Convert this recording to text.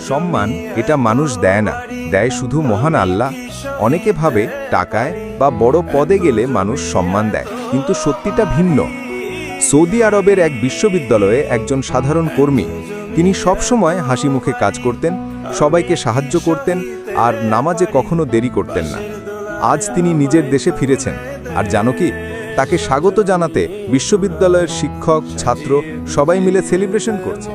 সম্মান এটা মানুষ দেয় না, দেয় শুধু মহান আল্লাহ। অনেকে ভাবে টাকায় বা বড় পদে গেলে মানুষ সম্মান দেয়, কিন্তু সত্যিটা ভিন্ন। সৌদি আরবের এক বিশ্ববিদ্যালয়ে একজন সাধারণ কর্মী, তিনি সবসময় হাসি মুখে কাজ করতেন, সবাইকে সাহায্য করতেন আর নামাজে কখনো দেরি করতেন না। আজ তিনি নিজের দেশে ফিরেছেন, আর জানো কি, তাকে স্বাগত জানাতে বিশ্ববিদ্যালয়ের শিক্ষক, ছাত্র সবাই মিলে সেলিব্রেশন করছে।